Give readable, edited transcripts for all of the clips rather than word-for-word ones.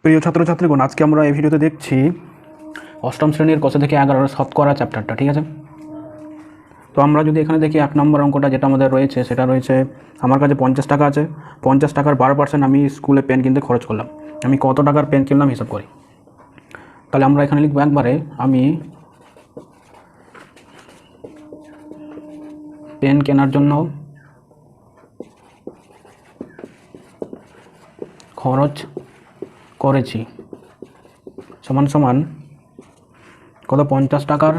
প্রিয় ছাত্রছাত্রীগণ, আজকে আমরা এই ভিডিওতে দেখছি অষ্টম শ্রেণীর ক থেকে 11 শতকরা চ্যাপ্টারটা। ঠিক আছে, তো আমরা যদি এখানে দেখি 1 নম্বর অঙ্কটা যেটা আমাদের রয়েছে সেটা রয়েছে আমার কাছে 50 টাকা আছে। 50 টাকার 12% আমি স্কুলে পেন কিনতে খরচ করলাম। আমি কত টাকার পেন কিনলাম হিসাব করি। তাহলে আমরা এখানে লিখব একবারে আমি পেন কেনার জন্য খরচ করেছি সমান সমান কত, 50 টাকার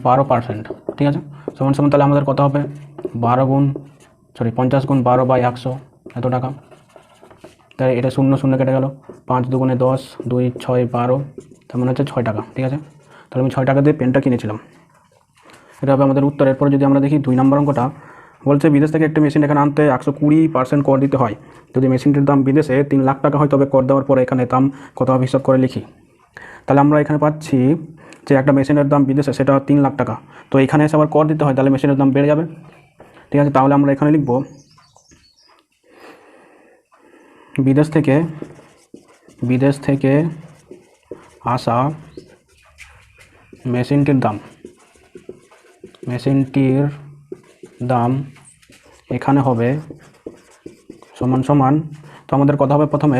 12%। ঠিক আছে, সমান সমান তাহলে আমাদের কত হবে 50 গুণ 12/100, এত টাকা। তাই এটা 0 0 কেটে গেল, 5 2 10, 2 6 12, তার মানে হচ্ছে 6 টাকা। ঠিক আছে, তাহলে আমি 6 টাকা দিয়ে পেনটা কিনেছিলাম। এটা হবে আমাদের উত্তর। এরপরে যদি আমরা দেখি 2 নম্বর অঙ্কটা বলছে বিদেশ থেকে একটি মেশিন এখানে আনতে 120% কর দিতে হয়। যদি মেশিনটির দাম বিদেশে 3 লাখ টাকা হয় তবে কর দেওয়ার পরে এখানে দাম কত হবে হিসাব করে লিখি। তাহলে আমরা এখানে পাচ্ছি যে একটা মেশিনের দাম বিদেশে সেটা 3 লাখ টাকা, তো এখানে এসে আবার কর দিতে হয়, তাহলে মেশিনের দাম বেড়ে যাবে। ঠিক আছে, তাহলে আমরা এখানে লিখব বিদেশ থেকে আসা মেশিনটির দাম এখানে হবে সমান সমান, তো আমাদের কথা হবে প্রথমে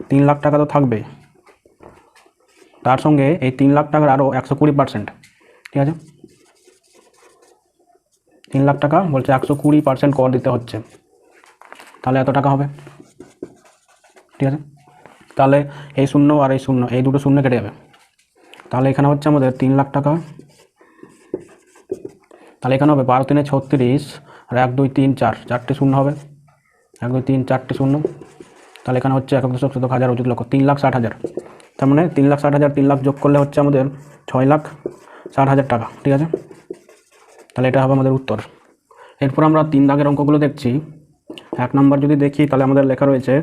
3 লাখ টাকা তো থাকবে, তার সঙ্গে এই 3 লাখ টাকার আরও 120%। ঠিক আছে, 3 লাখ টাকা বলছে 120% কর দিতে হচ্ছে, তাহলে এত টাকা হবে। ঠিক আছে, তাহলে এই শূন্য আর এই শূন্য, এই দুটো শূন্য কেটে যাবে। তাহলে এখানে হচ্ছে আমাদের 3 লাখ টাকা, তাহলে এখানে হবে 12 3 36 আর 1 2 3 4, 4টে শূন্য হবে, 1 2 3 4টে শূন্য। তাহলে এখানে হচ্ছে 1 দশক শতক হাজার অযুত লক্ষ, 3,60,000। তার মানে 3,60,000 3 লাখ যোগ করলে হচ্ছে আমাদের 6,60,000 টাকা। ঠিক আছে, তাহলে এটা হবে আমাদের উত্তর। এরপর আমরা 3 দাগের অঙ্কগুলো দেখছি। 1 নম্বর যদি দেখি তাহলে আমাদের লেখা রয়েছে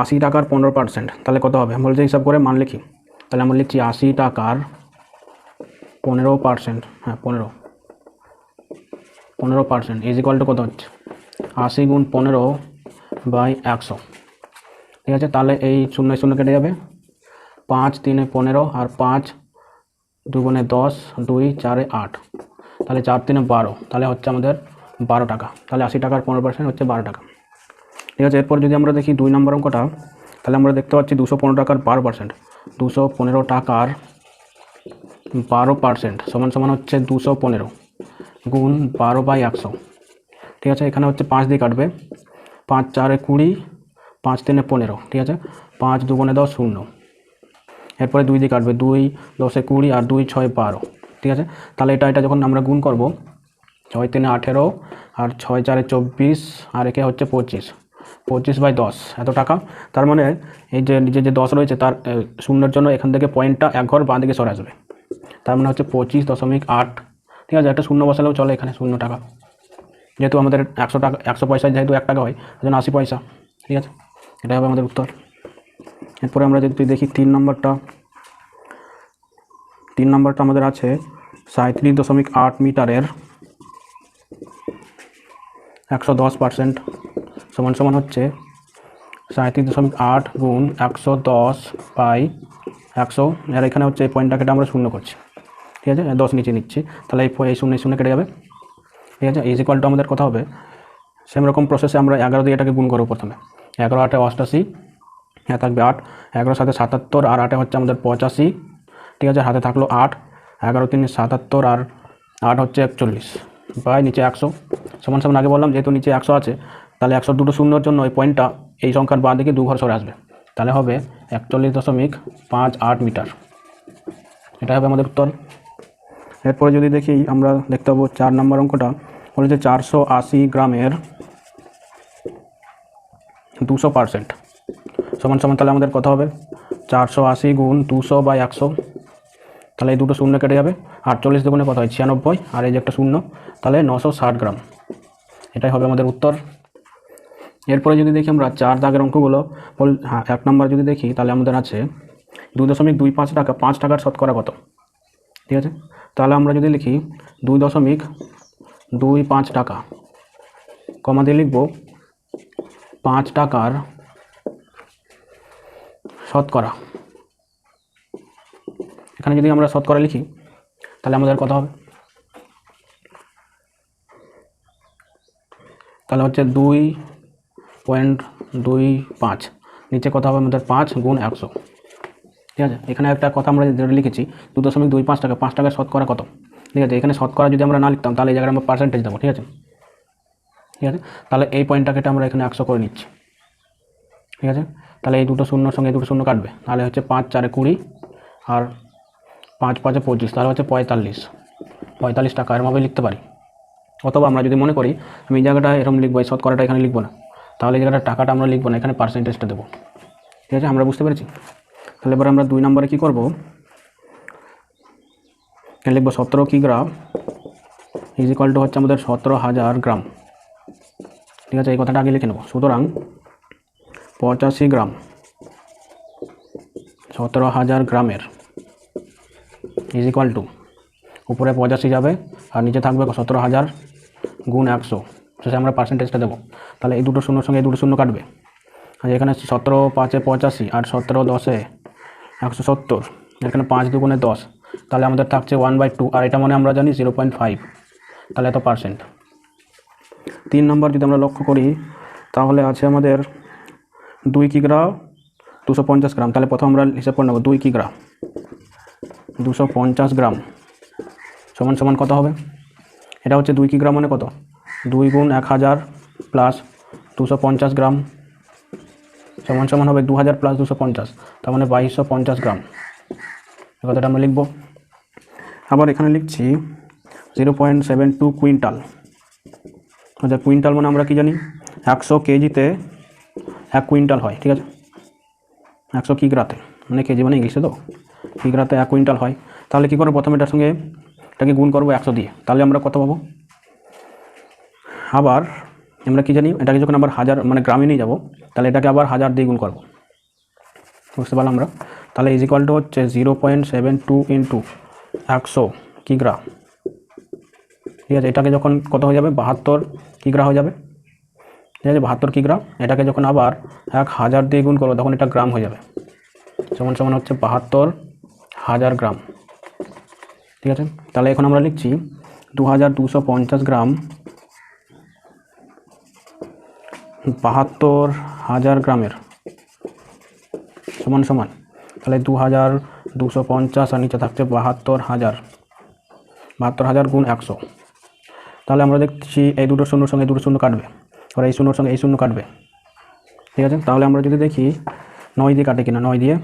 80 টাকার 15%। তাহলে কত হবে বলছে হিসাব করে মান লিখি। তাহলে আমরা লিখছি 80 টাকার 15%, হ্যাঁ 15% ইজ ইকুয়াল টু কত হচ্ছে 80 গুণ 15/100। ঠিক আছে, তাহলে এই 0 0 কেটে যাবে, 5 3 15 আর 5 2 10, 2 4 8, তাহলে 4 3 12, তাহলে হচ্ছে আমাদের 12 টাকা। তাহলে 80 টাকার 15% হচ্ছে 12 টাকা। ঠিক আছে, এরপর যদি আমরা দেখি 2 নম্বর অঙ্কটা, তাহলে আমরা দেখতে পাচ্ছি 215 টাকার 12%। 215 টাকার 12% সমান সমান হচ্ছে 215 গুণ 12/100। ঠিক আছে, এখানে হচ্ছে 5 দিয়ে কাটবে, 5 4 20, 5 3 15। ঠিক আছে, 5 2 10 0, এরপরে 2 দিয়ে কাটবে, 2 10 20 আর 2 6 12। ঠিক আছে, তাহলে এটা যখন আমরা গুণ করব, 6 3 18 আর 6 4 24 আর একে হচ্ছে 25, 25/10 এত টাকা। তার মানে এই যে নিচে যে 10 রয়েছে তার শূন্যের জন্য এখান থেকে পয়েন্টটা এক ঘর বাঁ দিকে সরে আসবে, তার মানে হচ্ছে 25.8। ঠিক আছে, একটা শূন্য বসালেও চলে এখানে 0 টাকা, যেহেতু আমাদের 100 টাকা 100 পয়সায় যেহেতু 1 টাকা হয় ওই জন্য 80 পয়সা। ঠিক আছে, এটা হবে আমাদের উত্তর। এরপরে আমরা যদি দেখি 3 নম্বরটা আমাদের আছে 37.8 মিটারের 110% সমান সমান হচ্ছে 37.8 গুণ 110/100, আর এখানে হচ্ছে এই পয়েন্টটা কেটে আমরা শূন্য করছি। ঠিক আছে, 10 নিচে নিচ্ছি, তাহলে এই শূন্য শূন্য কেটে যাবে। ঠিক আছে, ইজ ইকুয়াল টু আমাদের কথা হবে সেম রকম প্রসেসে আমরা 11 দিয়ে এটাকে গুণ করবো প্রথমে। 11 8 88, হ্যাঁ থাকবে 8, 11 7 77 আর 8 হচ্ছে আমাদের 85। ঠিক আছে, হাতে থাকলো 8, 11 3 77 আর 8 হচ্ছে 41 বাই নিচে 100 সমান সমান। আগে বললাম যেহেতু নিচে 100 আছে তাহলে 100 দুটো শূন্যর জন্য ওই পয়েন্টটা এই সংখ্যার বাঁ দিকে 2 ঘর সরে আসবে, তাহলে হবে 41.58 মিটার। এটা হবে আমাদের উত্তর। এরপরে যদি দেখি আমরা দেখতে পাবো 4 নম্বর অঙ্কটা বলেছে 480 গ্রামের 200% সমান সমান, তাহলে আমাদের কত হবে 480 গুণ 200/100, তাহলে এই দুটো শূন্য কেটে যাবে, 48 দুগুণে কত হয় 96 আর এই যে একটা শূন্য, তাহলে 960 গ্রাম। এটাই হবে আমাদের উত্তর। এরপরে যদি দেখি আমরা 4 দাগের অঙ্কগুলো, হ্যাঁ 1 নম্বর যদি দেখি তাহলে আমাদের আছে 2.25 টাকা, 5 টাকার শতকরা কত। ঠিক আছে, তাহলে আমরা যদি লিখি 2.25 টাকা কমা দিয়ে লিখব 5 টাকার শতকরা, এখানে যদি আমরা শতকরা লিখি তাহলে আমাদের কত হবে, তাহলে হচ্ছে 2.25, নিচে কত হবে আমাদের 5 গুণ 100। ঠিক আছে, এখানে একটা কথা আমরা যেটা লিখেছি 2.25 টাকা, 5 টাকার শতকরা কত। ঠিক আছে, এখানে শতকরা যদি আমরা না লিখতাম তাহলে এই জায়গায় আমরা পার্সেন্টেজ দেবো। ঠিক আছে, ঠিক আছে, তাহলে এই পয়েন্টটাকে আমরা এখানে 100 করে নিচ্ছি। ঠিক আছে, তাহলে এই দুটো শূন্যর সঙ্গে এই দুটো শূন্য কাটবে, তাহলে হচ্ছে 5 4 20 আর 5 5 25, তাহলে হচ্ছে 45 টাকা এরমভাবে লিখতে পারি। অথবা আমরা যদি মনে করি আমি এই জায়গাটা এরকম লিখবো, এই শতকরাটা এখানে লিখবো না, তাহলে এই জায়গাটা টাকাটা আমরা লিখবো না, এখানে পার্সেন্টেজটা দেবো। ঠিক আছে, আমরা বুঝতে পেরেছি। তাহলে এবার আমরা 2 নম্বরে কী করবো, এখানে লিখবো 17 কিগ্রা ইজ ইকুয়াল টু হচ্ছে আমাদের 17,000 গ্রাম। ঠিক আছে, এই কথাটা আগে লিখে নেব। সুতরাং 85 গ্রাম 17,000 গ্রামের ইজ ইকুয়াল টু, উপরে 85 যাবে আর নিচে থাকবে 17,000 গুণ 100, শেষে আমরা পার্সেন্টেজটা দেবো। তাহলে এই দুটো শূন্যর সঙ্গে এই দুটো শূন্য কাটবে, আর এখানে 17 5 85 আর 17 10 170, এখানে 5 2 10, তাহলে আমাদের থাকছে 1/2, আর এটা মানে আমরা জানি 0.5, তাহলে এত পার্সেন্ট। 3 নম্বর যদি আমরা লক্ষ্য করি তাহলে আছে আমাদের 2 কিগ্রা 250 গ্রাম, তাহলে প্রথম আমরা হিসাব করে নেব 2 কিগ্রা 250 গ্রাম সমান সমান কত হবে, এটা হচ্ছে 2 কিগ্রা মানে কত, 2 গুণ 1000 প্লাস 250 গ্রাম সমান সমান হবে 2000 প্লাস 250, তার মানে 2250 গ্রাম। এই কথাটা আমরা লিখব। আবার এখানে লিখছি 0.72 কুইন্টাল। আচ্ছা, কুইন্টাল মানে আমরা কি জানি 100 কেজিতে 1 কুইন্টাল হয়। ঠিক আছে, 100 কিগ্রাতে, মানে কেজি মানে ইংলিশে তো, কিগ্রাতে 1 কুইন্টাল হয়। তাহলে কী করবো, প্রথমে এটার সঙ্গে এটাকে গুণ করবো 100 দিয়ে, তাহলে আমরা কত পাবো। আবার আমরা কি জানি, এটাকে যখন আবার 1000 মানে গ্রামে নিয়ে যাবো, তাহলে এটাকে আবার 1000 দিয়ে গুণ করবো। বুঝতে পারলাম আমরা। তাহলে ইজ ইকুয়াল টু হচ্ছে 0.72 ইন্টু 100 কিগ্রা। ঠিক আছে, এটাকে যখন কত হয়ে যাবে, 72 কিগ্রা হয়ে যাবে। ঠিক আছে, 72 কিগ্রা, এটাকে যখন আবার 1000 দিয়ে গুণ করবো তখন এটা গ্রাম হয়ে যাবে, সমান সমান হচ্ছে 72,000 গ্রাম। ঠিক আছে, তাহলে এখন আমরা লিখছি 2250 গ্রাম 72,000 গ্রামের সমান সমান, তাহলে 2250 আর নিচে থাকছে 72,000 গুণ 100। তাহলে আমরা দেখছি এই দুটো শূন্যর সঙ্গে দুটো শূন্য কাটবে, আর এই শূন্যর সঙ্গে এই শূন্য কাটবে। ঠিক আছে, তাহলে আমরা যদি দেখি 9 দিয়ে কাটে কিনা, 9 দিয়ে,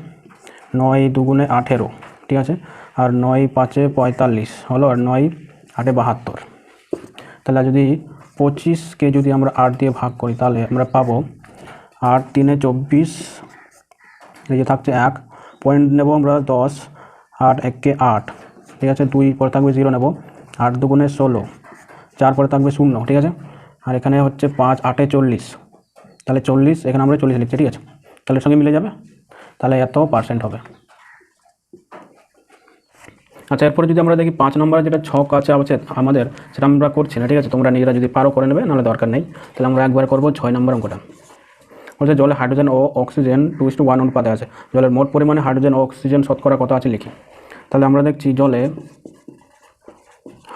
9 2 18, ঠিক আছে, আর 9 5 45 হলো, আর 9 8 72। তাহলে যদি 25কে যদি আমরা 8 দিয়ে ভাগ করি তাহলে আমরা পাবো 8 3 24, এই যে থাকছে 1 পয়েন্ট নেব আমরা 10, 8 1 8, ঠিক আছে, 2 পরে থাকবে 0 নেব, 8 2 16, 4 পরে থাকবে 0, ঠিক আছে, আর এখানে হচ্ছে 5 8 40, তাহলে 40, এখানে আমরা 40 লিখছি। ঠিক আছে, তাহলে সঙ্গে মিলে যাবে, তাহলে এত পার্সেন্ট হবে। আচ্ছা, এরপরে যদি আমরা দেখি 5 নম্বরে যেটা ছক আছে আমাদের, সেটা আমরা করছি না। ঠিক আছে, তোমরা নিজেরা যদি পারো করে নেবে, নাহলে দরকার নেই। তাহলে আমরা একবার করবো 6 নম্বর অঙ্কটা। বলছে জলে হাইড্রোজেন ও অক্সিজেন 2:1 অনুপাতে আছে, জলের মোট পরিমাণে হাইড্রোজেন ও অক্সিজেন শতকরা কত আছে লিখি। তাহলে আমরা দেখছি জলে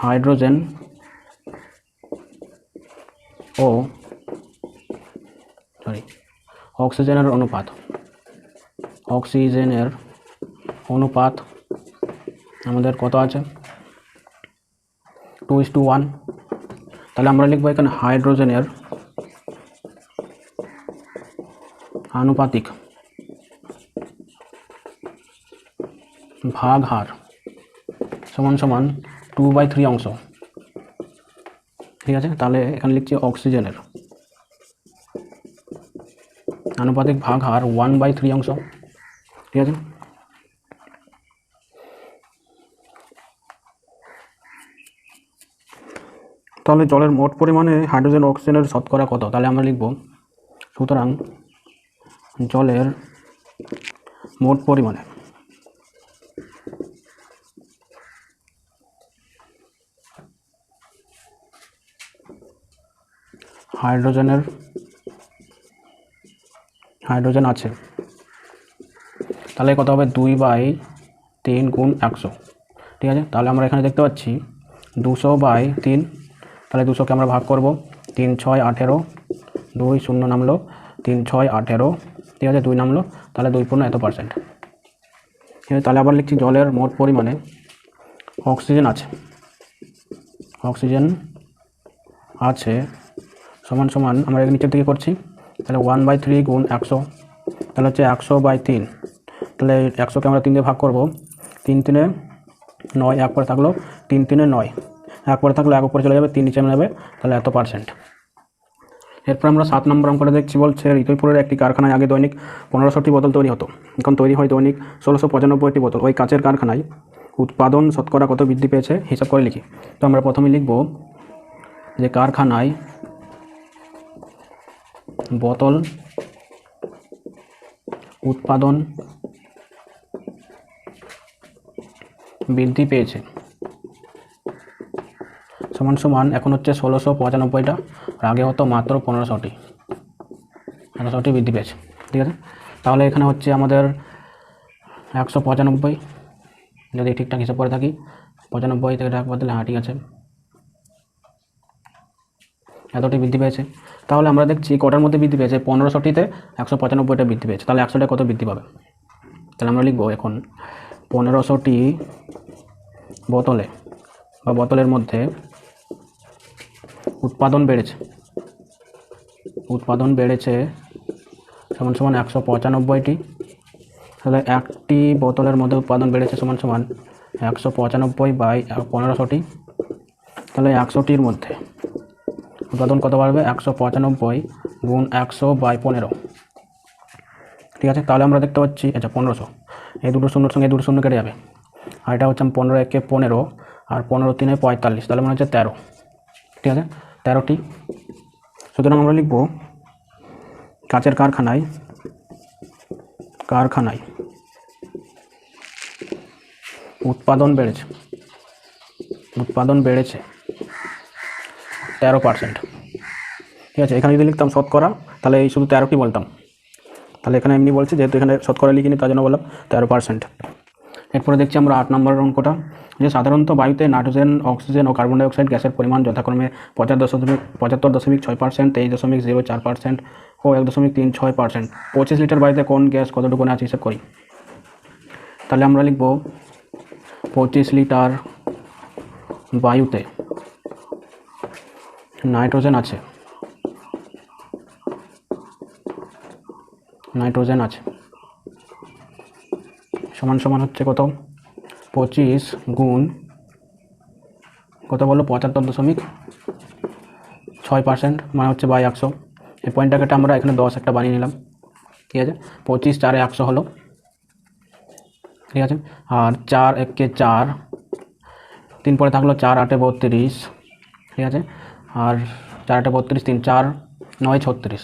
হাইড্রোজেন ও অক্সিজেনের অনুপাত আমাদের কত আছে, 2:1। তাহলে আমরা লিখবো এখানে হাইড্রোজেনের আনুপাতিক ভাগ হার সমান সমান 2/3 অংশ। ঠিক আছে, তাহলে এখানে লিখছি অক্সিজেনের আনুপাতিক ভাগ হার 1/3 অংশ। ঠিক আছে, তাহলে জলের মোট পরিমাণে হাইড্রোজেন অক্সিজেনের শতকরা কত, তাহলে আমরা লিখব সুতরাং জলের মোট পরিমাণে হাইড্রোজেন আছে তাহলে কত হবে 2/3 গুণ 100, ঠিক আছে। তাহলে আমরা এখানে দেখতে পাচ্ছি 200/3, তাহলে 200কে আমরা ভাগ করব, 3 6 18, 2 0 নামলো, 3 6 18, ঠিক আছে, 2 নামলো, তাহলে 2 পূর্ণ এত %। ঠিক আছে, তাহলে আবার লিখছি জলের মোট পরিমাণে অক্সিজেন আছে সমান সমান, আমরা এখানে নিচের দিকে করছি, তাহলে 1/3 গুণ 100, তাহলে হচ্ছে 100/3, তাহলে 100কে আমরা 3 দিয়ে ভাগ করব, 3 3 9, 1 পরে থাকলো 3 3 9, 1 পরে থাকলো 1 উপরে চলে যাবে, 3 নিচে যাবে, তাহলে এত %। এরপর আমরা 7 নম্বর অঙ্কটা দেখছি, বলছে ঋতুপুরের একটি কারখানায় আগে দৈনিক 1500টি বোতল তৈরি হতো, এখন তৈরি হয় দৈনিক 1695টি বোতল, ওই কাচের কারখানায় উৎপাদন শতকরা কত বৃদ্ধি পেয়েছে হিসাব করে লিখি। তো আমরা প্রথমে লিখব যে কারখানায় বোতল উৎপাদন বৃদ্ধি পেয়েছে সমান সমান, এখন হচ্ছে 1695টা, আর আগে হতো মাত্র 1500টি বৃদ্ধি পেয়েছে, ঠিক আছে। তাহলে এখানে হচ্ছে আমাদের 195, যদি ঠিকঠাক হিসাব করে থাকি 95 থেকে ডাক বদলে, হ্যাঁ ঠিক আছে, এতটি বৃদ্ধি পেয়েছে। তাহলে আমরা দেখছি কটার মধ্যে বৃদ্ধি পেয়েছে, 1500টিতে 195টা বৃদ্ধি পেয়েছে, তাহলে 100টা কত বৃদ্ধি পাবে। তাহলে আমরা লিখব এখন 1500টি বোতলে বা বোতলের মধ্যে উৎপাদন বেড়েছে সমান সমান 195টি, তাহলে একটি বোতলের মধ্যে উৎপাদন বেড়েছে সমান সমান 195/1500টি, তাহলে 100টির মধ্যে উৎপাদন কত বাড়বে, 195 গুণ 100/15, ঠিক আছে। তাহলে আমরা দেখতে পাচ্ছি, আচ্ছা 1500, এই দুটো শূন্যর সঙ্গে এই দুটো শূন্য কেটে যাবে, আর এটা হচ্ছে 15 একে 15, আর 15 3 45, তাহলে মনে হচ্ছে 13, ঠিক আছে, 13টি। সুতরাং আমরা লিখব কাচের কারখানায় উৎপাদন বেড়েছে 13%, ঠিক আছে। এখানে যদি লিখতাম শতকরা, তাহলে এই শুধু 13টি বলতাম, তাহলে এখানে এমনি বলছে, যেহেতু এখানে শতকরা লিখিনি তার জন্য বললাম 13%। এরপরে দেখছি আমরা 8 নম্বর অঙ্কটা, যে সাধারণত বায়ুতে নাইট্রোজেন, অক্সিজেন ও কার্বন ডাইঅক্সাইড গ্যাসের পরিমাণ যথাক্রমে 75.6%, 23.04% ও 1.36%। 25 লিটার বায়ুতে কোন গ্যাস কতটুকু আছে হিসাব করি। তাহলে আমরা লিখব 25 লিটার বায়ুতে নাইট্রোজেন আছে সমান সমান হচ্ছে কত, 25 গুণ কত বলো, 75.6%, মানে হচ্ছে বাই 100। এই পয়েন্টটাকে আমরা এখানে 10 একটা বানিয়ে নিলাম, ঠিক আছে। 25 4 100 হলো, ঠিক আছে, আর 4 1 4, 3 পরে থাকলো 4 8 32, ঠিক আছে, আর 4 8 32, 3 4 9 36,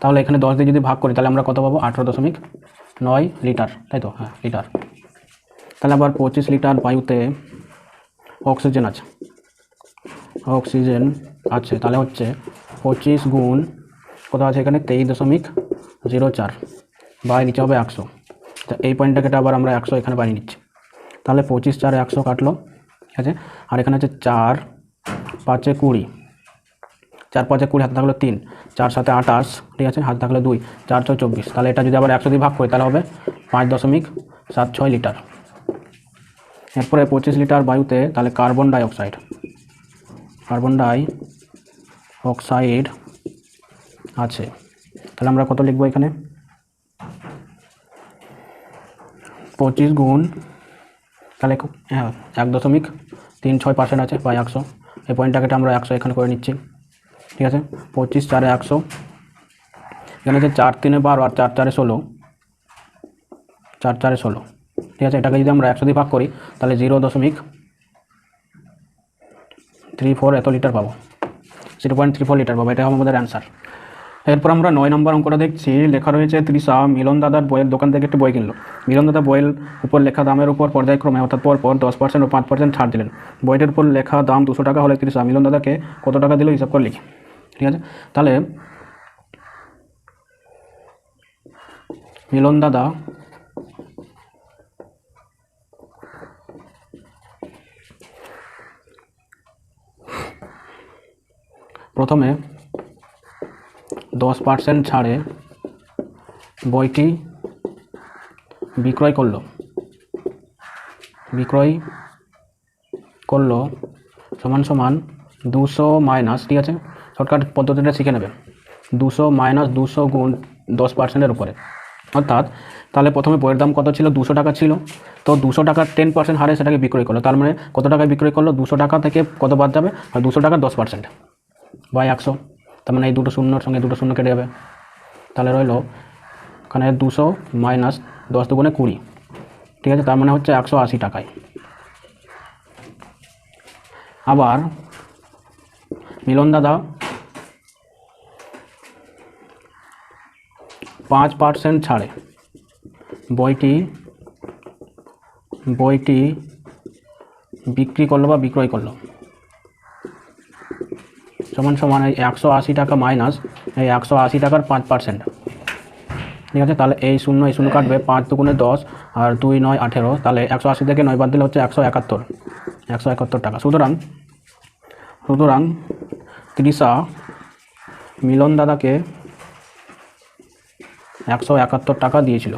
তাহলে এখানে 10 দিয়ে যদি ভাগ করি তাহলে আমরা কত পাবো, 18.9 লিটার, তাই তো, হ্যাঁ লিটার। তাহলে আবার 25 লিটার বায়ুতে অক্সিজেন আছে, তাহলে হচ্ছে 25 গুণ কত আছে এখানে, 23.04, বাই নিচে হবে 100। এই পয়েন্টটাকে আবার আমরা 100 এখানে বানিয়ে নিচ্ছি, তাহলে 25 4 100 কাটলো, ঠিক আছে। আর এখানে হচ্ছে 4 5 20, 4 5 20 হাতে থাকলো 3, 4 7 28, ঠিক আছে, হাতে থাকলো 2, 4 6 24, তাহলে এটা যদি আবার 100 দিয়ে ভাগ করি তাহলে হবে 5.76 লিটার। এরপরে 25 লিটার বায়ুতে তাহলে কার্বন ডাই অক্সাইড আছে, তাহলে আমরা কত লিখবো এখানে, 25 গুণ, তাহলে হ্যাঁ 1.36% আছে বাই 100। এই পয়েন্টটাকে আমরা 100 এখানে করে নিচ্ছি, ঠিক আছে। 25 4 100, এখানে হচ্ছে 4 3 12 আর 4 4 16, 4 4 16, ঠিক আছে। এটাকে যদি আমরা 100 দিয়ে ভাগ করি তাহলে 0.34 এত লিটার পাবো, 0.34 লিটার পাবো, এটা হবে আমাদের অ্যান্সার। এরপর আমরা 9 নম্বর অঙ্কটা দেখছি, লেখা রয়েছে তৃষা মিলন দাদার বইয়ের দোকান থেকে একটি বই কিনলো। মিলন দাদা বইয়ের উপর লেখা দামের উপর পর্যায়ক্রমে অর্থাৎ পরপর 10% ও 5% ছাড় দিলেন। বইটার উপর লেখা দাম 200 টাকা হলে তৃষা মিলন দাদাকে কত টাকা দিল হিসাব করে লিখি, ঠিক আছে। তাহলে মিলন দাদা প্রথমে 10% ছাড়ে বইটি বিক্রয় করলো সমান সমান 200 মাইনাস, ঠিক আছে, শর্টকাট পদ্ধতিটা শিখে নেবে, 200 মাইনাস 200 গুণ 10%-এর উপরে, অর্থাৎ তাহলে প্রথমে বইয়ের দাম কত ছিল, 200 টাকা ছিল, তো 200 টাকার 10% হারে সেটাকে বিক্রয় করলো, তার মানে কত টাকায় বিক্রয় করলো, 200 টাকা থেকে কত বাদ যাবে, আর 200 টাকার 10% বাই 100, তার মানে এই দুটো শূন্যর সঙ্গে দুটো শূন্য কেটে যাবে, তাহলে রইল এখানে 200 মাইনাস 10 দুগুণে 20, ঠিক আছে, তার মানে হচ্ছে 180 টাকায়। আবার মিলন দাদা 5% ছাড়ে বইটি বিক্রি করলো বা বিক্রয় করলো সমান সমান এই 180 টাকা মাইনাস এই 180 টাকার 5%, ঠিক আছে, তাহলে এই শূন্য কাটবে, 5 দুগুণে 10 আর 2 9 18, তাহলে 180 থেকে 9 বাদ দিলে হচ্ছে 171 টাকা। সুতরাং তৃষা মিলন দাদাকে 171 টাকা দিয়েছিল,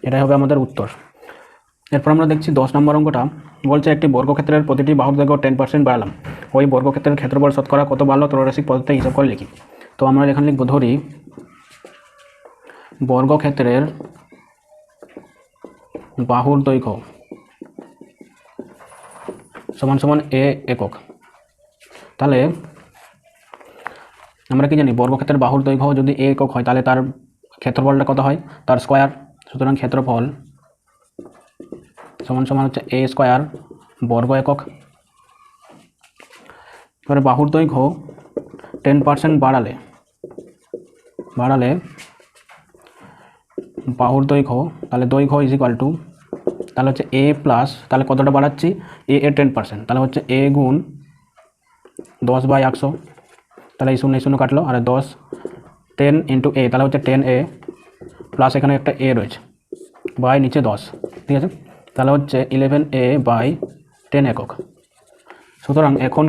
এটাই হবে আমাদের উত্তর। এরপর আমরা দেখছি 10 নম্বর অঙ্কটা বলছে একটি বর্গক্ষেত্রের প্রতিটি বাহুর দৈর্ঘ্য 10% বাড়ালাম, ওই বর্গক্ষেত্রের ক্ষেত্রফল শতকরা কত বাড়লো ত্রৈরাশিক পদ্ধতিতে হিসাব করে লিখি। তো আমরা এখানে লিখব, ধরি বর্গক্ষেত্রের বাহুর দৈর্ঘ্য সমান সমান a একক। তাহলে আমরা কি জানি, বর্গক্ষেত্রের বাহুর দৈর্ঘ্য যদি a একক হয় তাহলে তার ক্ষেত্রফলটা কত হয়, তার স্কয়ার, সুতরাং ক্ষেত্রফল সমান সমান হচ্ছে a স্কয়ার বর্গ একক। এবারে বাহুর দৈর্ঘ্য 10% বাড়ালে বাহুর দৈর্ঘ্য, তাহলে দৈর্ঘ্য ইজ ইকুয়াল টু, তাহলে হচ্ছে a প্লাস, তাহলে কতটা বাড়াচ্ছি, a এর 10%, তাহলে হচ্ছে a গুণ 10/100, তাহলে এই শূন্য কাটলো, আর 10 ইন্টু a, তাহলে হচ্ছে 10a প্লাস এখানে একটা a রয়েছে বাই নিচে 10, ঠিক আছে, তাহলে হচ্ছে 11a বাই 10 একক। সুতরাং এখন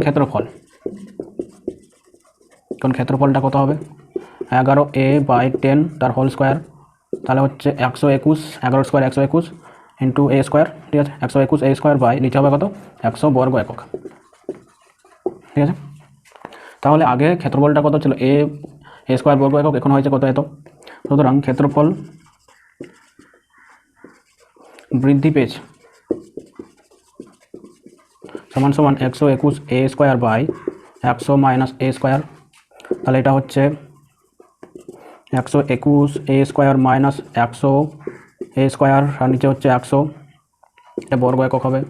ক্ষেত্রফলটা কত হবে, 11a বাই 10 তার হোল স্কোয়ার, তাহলে হচ্ছে 121, 11 স্কোয়ার 121 ইন্টু a স্কোয়ার, ঠিক আছে, 121 a স্কোয়ার বাই নিচে হবে কত, 100 বর্গ একক, ঠিক আছে। তাহলে আগে ক্ষেত্রফলটা কত ছিল, a স্কোয়ার বর্গ একক, এখন হয়েছে কত, এত। সুতরাং ক্ষেত্রফল বৃদ্ধি পেয়েছে সমান সমান 121 a square by 100 minus a square, তাহলে এটা হচ্ছে 121 a square minus 100 a square, আর নিচে হচ্ছে 100, এটা বর্গ একক হবে,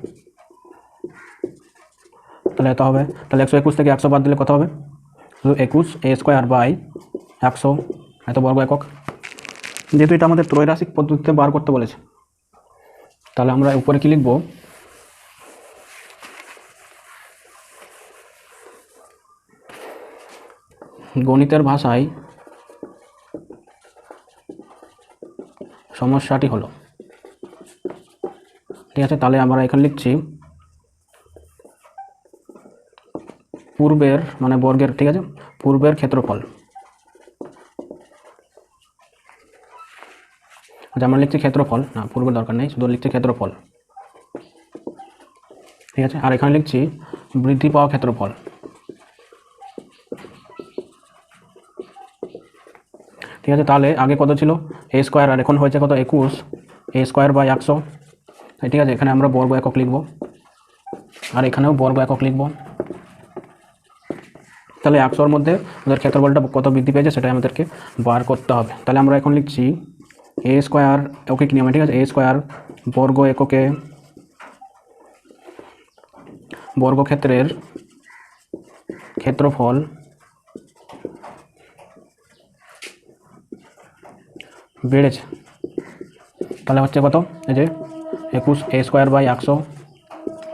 তাহলে এত হবে, তাহলে 121 থেকে 100 বাদ দিলে কত হবে, 21 a স্কোয়ার বাই 100, এত বর্গ একক। যেহেতু এটা আমাদের ত্রৈরাশিক পদ্ধতিতে বার করতে বলেছে, তাহলে আমরা উপরে কি লিখব, গণিতের ভাষায় সমস্যাটি হলো, ঠিক আছে, তাহলে আমরা এখানে লিখছি পূর্বের, মানে বর্গের, ঠিক আছে, পূর্বের ক্ষেত্রফল, আচ্ছা আমরা লিখছি ক্ষেত্রফল, না পূর্বের দরকার নেই, শুধু লিখছি ক্ষেত্রফল, ঠিক আছে, আর এখানে লিখছি বৃদ্ধি পাওয়া ক্ষেত্রফল, ঠিক আছে। তাহলে আগে কত ছিল, a স্কোয়ার, আর এখন হয়েছে কত, 21 a স্কোয়ার বাই 100, ঠিক আছে, এখানে আমরা বর্গ একক লিখব, আর এখানেও বর্গ একক লিখব, তাহলে 100-র মধ্যে ওদের ক্ষেত্রফলটা কত বৃদ্ধি পেয়েছে সেটাই আমাদেরকে বার করতে হবে। তাহলে আমরা এখন লিখছি a স্কোয়ার একক নিয়মে, ঠিক আছে, a স্কোয়ার বর্গ এককে বর্গক্ষেত্রের ক্ষেত্রফল বেড়েছে, তাহলে হচ্ছে কত, এই যে 21 a স্কোয়ার বাই 100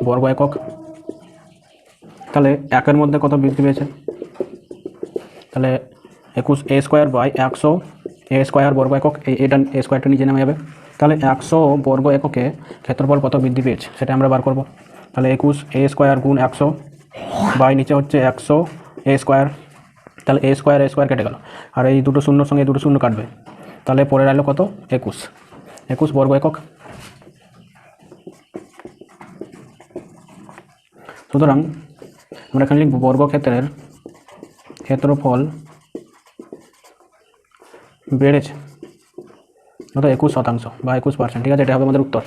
বর্গ একক, তাহলে একের মধ্যে কত বৃদ্ধি পেয়েছে, তাহলে 21 a square by 100 a square বর্গ একক, এটা a স্কোয়ারটা নিচে নেমে যাবে, তাহলে 100 বর্গ এককে ক্ষেত্রফল কত বৃদ্ধি পেয়েছে সেটা আমরা বার করব। তাহলে 21 a স্কোয়ার গুণ 100 বাই নিচে হচ্ছে 100 এ স্কোয়ার, তাহলে এ স্কোয়ার কেটে গেল, আর এই দুটো শূন্যর সঙ্গে এই দুটো শূন্য কাটবে, তাহলে পরে রইল কত 21 বর্গ একক। সুতরাং আমরা এখানে লিখব বর্গক্ষেত্রের ক্ষেত্রফল বেড়েছে, অর্থাৎ 21% বা 21%। ঠিক আছে, এটা হবে আমাদের উত্তর।